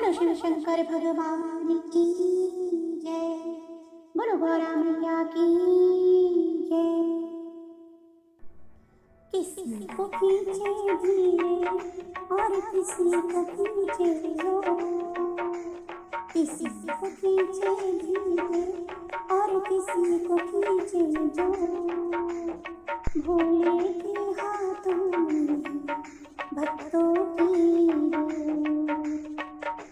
बोलो शिव शंकर भगवान की जय, बोलो गौरा मैया की जय। किसी को खींचे धीरे और किसी को खींचे जोर, किसी को खींचे धीरे और किसी को खींचे जोर। भोले के हाथों में भक्तों की डोर,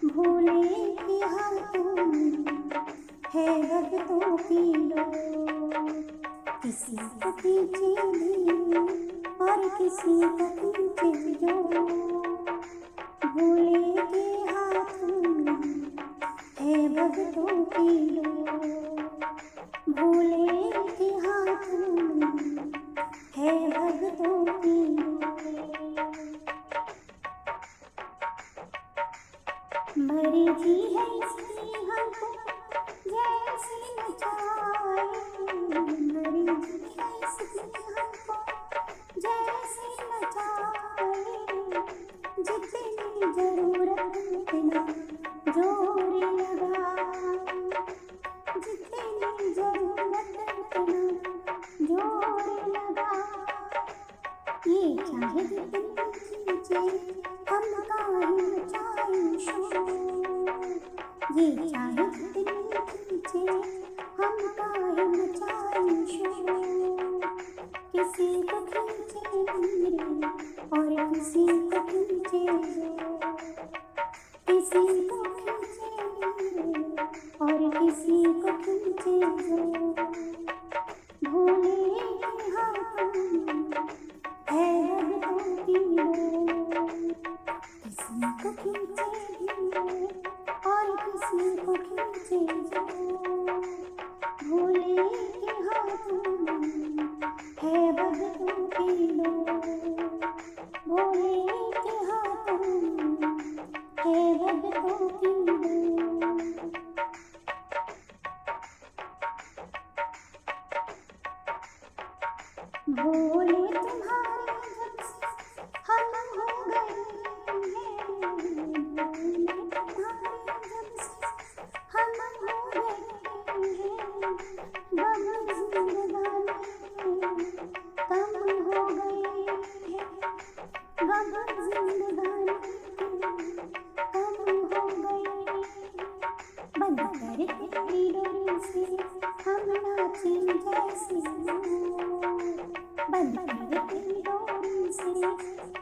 भोले के हाथों में है भक्तों की डोर। किसी को खींचे धीरे और किसी को खींचे जोर। भोले के हाथों में है भक्तों की डोर, भोले के हाथों में है भक्तों की डोर। मर्जी है इसकी हमको जैसी नचाए, मर्जी है इसकी हमको जैसी नचाए। जितनी जरूरत उतना जोर लगाए, जितनी जरूरत उतना जोर लगाए। ये चाहे जितनी खींचे हम काहे मचाए शोर, ये चाहे जितनी खींचे हम काहे मचाए शोर। किसी को खींचे धीरे और किसी को खींचे जोर, किसी को खींचे धीरे और किसी को खींचे जोर। भोले के हाथों में है भक्तों की डोर, किसी को खींचे धीरे और किसी को खींचे जोर। भोले के हाथों में है भक्तों की डोर, भोले के हाथों में है भक्तों की डोर। भोले तुम्हारे जब से हम हो गए हैं, भोले तुम्हारे जब से हम हो गए हैं। गम जिंदगानी कम हो गए हैं, गम जिंदगानी कम हो गए हैं। बंद कर तेरी डोरी से हम नाचें जैसे मोर, बंद कर तेरी डोरी से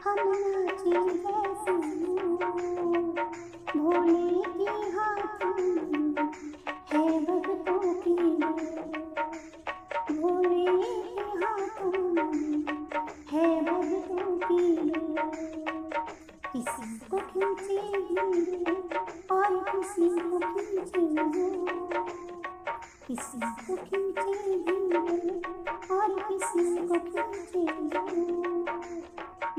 हम नाचें जैसे मोर। भोले के हाथों में है भक्तों की डोर, भोले के हाथों में है भक्तों की डोर। किसी को खींचे धीरे और किसी को खींचे जोर, किसी को खींचे धीरे और किसी को खींचे जोर।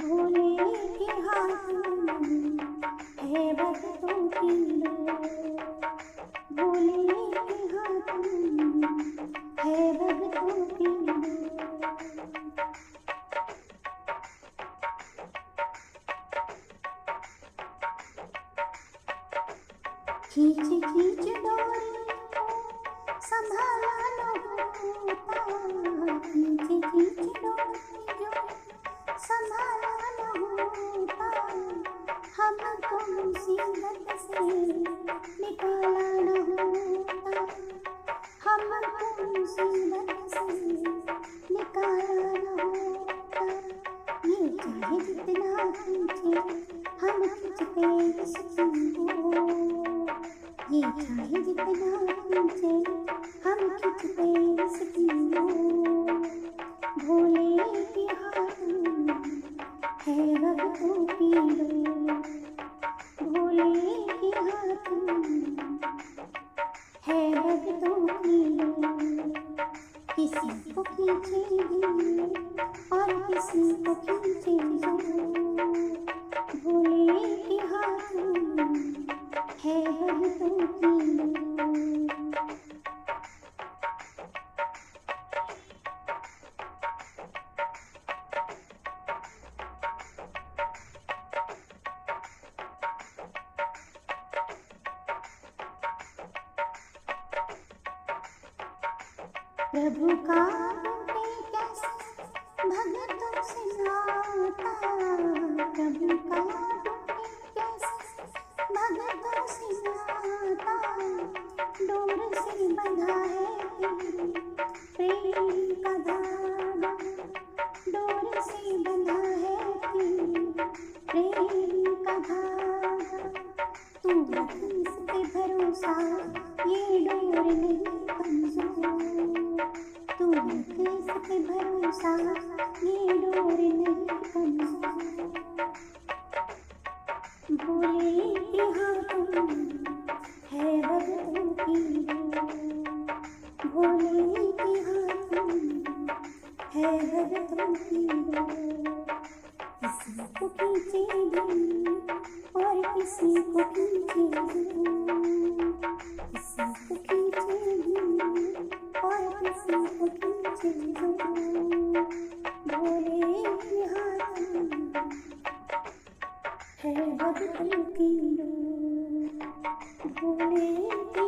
भोले के हाथों में है भक्तों की डोर, भोले के हाथों में है भक्तों की डोर। खींच खींच डोरी को संभाला न होता, खींच खींच डोरी जो संभाला न होता। हमको मुसीबत से निकाला न होता, हमको मुसीबत से निकाला न होता। ये चाहे जितना खींचे हम खींचते इसकी डोर, ये चाहे जितना खींचे हम खींचते इसकी डोर। भोले के हाथों में है भक्तों की डोर, भोले के हाथों में है भक्तों की डोर। किसी को खींचे धीरे और किसी को खींचे जोर। भोले के हाथों में है भक्तों की डोर। प्रभु का रूप कैसे भक्तों से नाता, प्रभु का रूप कैसे भक्तों से नाता, डोर से बंधा है प्रेम का धागा, डोर से बंधा है प्रेम का धागा। तू रख इस पे भरोसा, ये डोर नहीं कमजोर, तू रख इस पे भरोसा, ये डोर नहीं कमजोर। भोले के हाथों है भक्तों की डोर, भोले के हाथों है भक्तों की डोर। किसी को खींचे दूर और किसी को खींचे दूर, किसी को खींचे दूर और किसी को खींचे दूर। भोले के हाथों है भक्तों की डोर, भोले के